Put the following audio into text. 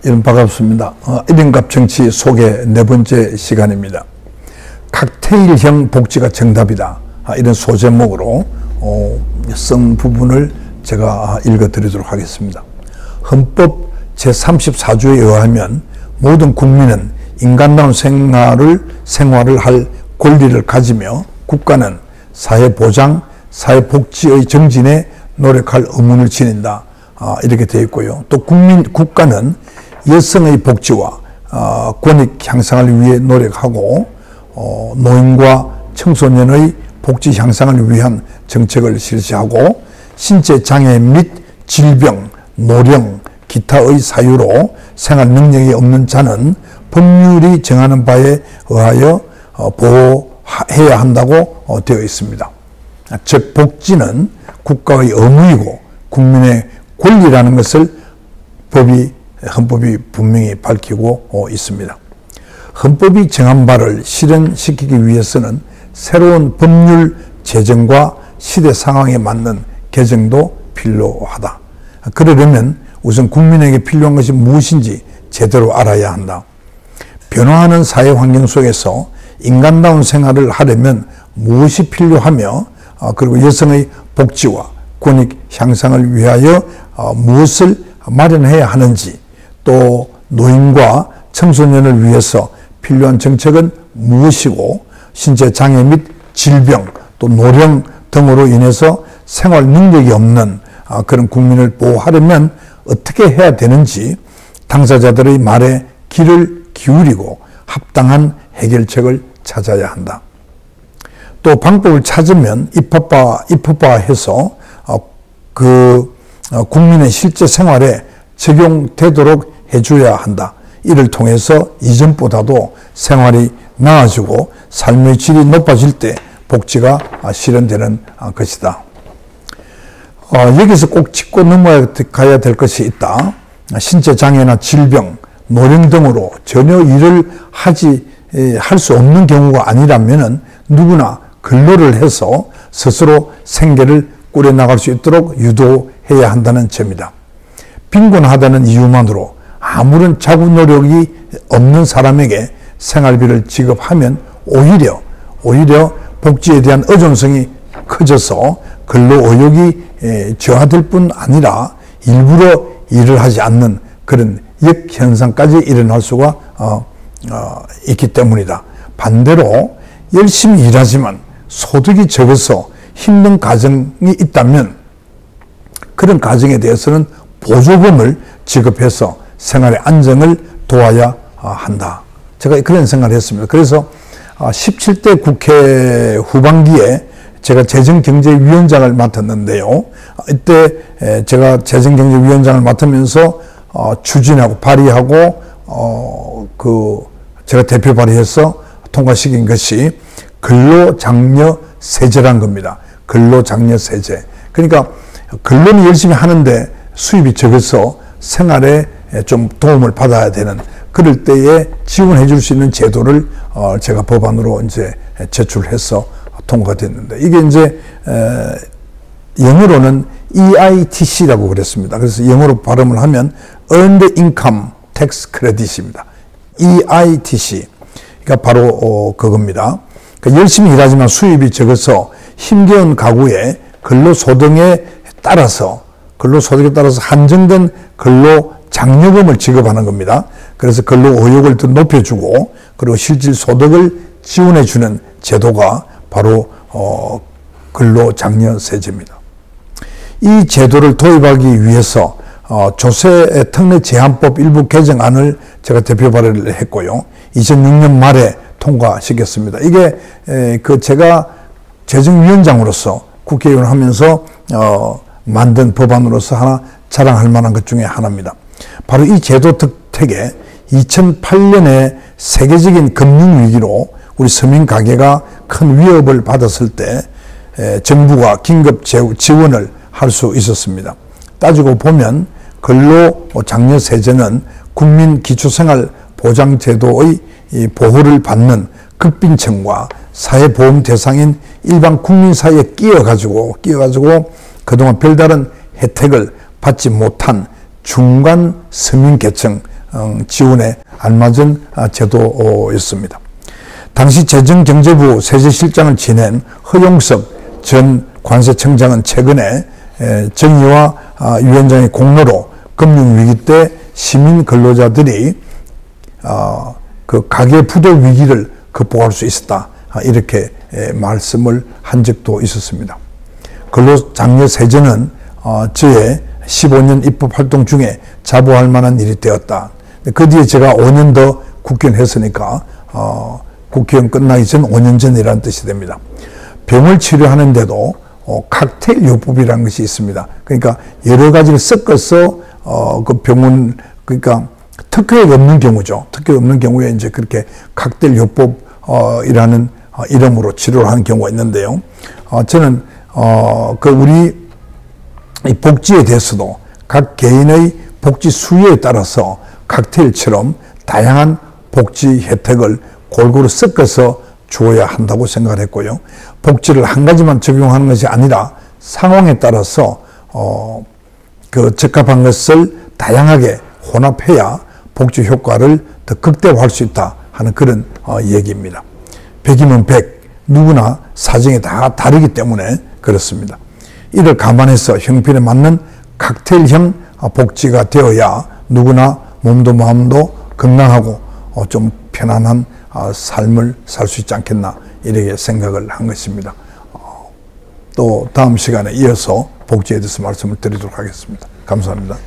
여러분 반갑습니다. 이른갑 정치 소개 네 번째 시간입니다. 칵테일형 복지가 정답이다. 이런 소제목으로 쓴 부분을 제가 읽어드리도록 하겠습니다. 헌법 제34조에 의하면 모든 국민은 인간다운 생활을 할 권리를 가지며 국가는 사회보장, 사회복지의 정진에 노력할 의무를 지닌다. 이렇게 되어 있고요. 또 국가는 여성의 복지와 권익 향상을 위해 노력하고 노인과 청소년의 복지 향상을 위한 정책을 실시하고 신체 장애 및 질병, 노령, 기타의 사유로 생활 능력이 없는 자는 법률이 정하는 바에 의하여 보호해야 한다고 되어 있습니다. 즉 복지는 국가의 의무이고 국민의 권리라는 것을 헌법이 분명히 밝히고 있습니다. 헌법이 정한 바를 실현시키기 위해서는 새로운 법률 제정과 시대 상황에 맞는 개정도 필요하다. 그러려면 우선 국민에게 필요한 것이 무엇인지 제대로 알아야 한다. 변화하는 사회 환경 속에서 인간다운 생활을 하려면 무엇이 필요하며 그리고 여성의 복지와 권익 향상을 위하여 무엇을 마련해야 하는지, 또 노인과 청소년을 위해서 필요한 정책은 무엇이고 신체 장애 및 질병, 또 노령 등으로 인해서 생활 능력이 없는 그런 국민을 보호하려면 어떻게 해야 되는지 당사자들의 말에 귀를 기울이고 합당한 해결책을 찾아야 한다. 또 방법을 찾으면 입법화해서 국민의 실제 생활에 적용되도록 해줘야 한다. 이를 통해서 이전보다도 생활이 나아지고 삶의 질이 높아질 때 복지가 실현되는 것이다. 여기서 꼭 짚고 넘어가야 될 것이 있다. 신체 장애나 질병, 노령 등으로 전혀 일을 할 수 없는 경우가 아니라면 누구나 근로를 해서 스스로 생계를 꾸려나갈 수 있도록 유도해야 한다는 점이다. 빈곤하다는 이유만으로 아무런 자구 노력이 없는 사람에게 생활비를 지급하면 오히려 복지에 대한 의존성이 커져서 근로 의욕이 저하될 뿐 아니라 일부러 일을 하지 않는 그런 역현상까지 일어날 수가 있기 때문이다. 반대로 열심히 일하지만 소득이 적어서 힘든 가정이 있다면 그런 가정에 대해서는 보조금을 지급해서 생활의 안정을 도와야 한다. 제가 그런 생각을 했습니다. 그래서 17대 국회 후반기에 제가 재정경제위원장을 맡았는데요. 이때 제가 재정경제위원장을 맡으면서 추진하고 발의하고 제가 대표 발의해서 통과시킨 것이 근로장려세제란 겁니다. 근로장려세제. 그러니까 근로는 열심히 하는데 수입이 적어서 생활에 좀 도움을 받아야 되는 그럴 때에 지원해 줄 수 있는 제도를 제가 법안으로 이제 제출해서 통과가 됐는데 이게 이제 영어로는 EITC라고 그랬습니다. 그래서 영어로 발음을 하면 Earned Income Tax Credit입니다. EITC. 그러니까 바로 그겁니다. 그러니까 열심히 일하지만 수입이 적어서 힘겨운 가구에 근로소득에 따라서 한정된 근로장려금을 지급하는 겁니다. 그래서 근로의욕을 더 높여주고 그리고 실질 소득을 지원해주는 제도가 바로 근로장려세제입니다. 이 제도를 도입하기 위해서 조세 특례 제한법 일부 개정안을 제가 대표 발의를 했고요. 2006년 말에 통과시켰습니다. 이게 제가 재정위원장으로서 국회의원을 하면서 만든 법안으로서 하나 자랑할 만한 것 중에 하나입니다. 바로 이 제도 덕택에 2008년에 세계적인 금융위기로 우리 서민 가계가 큰 위협을 받았을 때 정부가 긴급 지원을 할 수 있었습니다. 따지고 보면 근로장려세제는 국민기초생활보장제도의 보호를 받는 극빈층과 사회보험 대상인 일반 국민 사이에 끼어가지고 그동안 별다른 혜택을 받지 못한 중간 서민계층 지원에 알맞은 제도였습니다. 당시 재정경제부 세제실장을 지낸 허용석 전 관세청장은 최근에 정의와 위원장의 공로로 금융위기 때 시민 근로자들이 그 가계 부도 위기를 극복할 수 있었다, 이렇게 말씀을 한 적도 있었습니다. 근로장려 세제는 저의 15년 입법활동 중에 자부할 만한 일이 되었다. 그 뒤에 제가 5년 더 국회의원 했으니까 국회의원 끝나기 전 5년 전이라는 뜻이 됩니다. 병을 치료하는데도 칵테일 요법이라는 것이 있습니다. 그러니까 여러 가지를 섞어서 그 병원, 그러니까 특효가 없는 경우죠. 특효가 없는 경우에 이제 그렇게 칵테일 요법이라는 이름으로 치료를 하는 경우가 있는데요. 저는 그 우리 이 복지에 대해서도 각 개인의 복지 수요에 따라서 칵테일처럼 다양한 복지 혜택을 골고루 섞어서 주어야 한다고 생각을 했고요. 복지를 한 가지만 적용하는 것이 아니라 상황에 따라서 그 적합한 것을 다양하게 혼합해야 복지 효과를 더 극대화할 수 있다 하는 그런 얘기입니다. 100이면 100, 누구나 사정이 다 다르기 때문에 그렇습니다. 이를 감안해서 형편에 맞는 칵테일형 복지가 되어야 누구나 몸도 마음도 건강하고 좀 편안한 삶을 살 수 있지 않겠나, 이렇게 생각을 한 것입니다. 또 다음 시간에 이어서 복지에 대해서 말씀을 드리도록 하겠습니다. 감사합니다.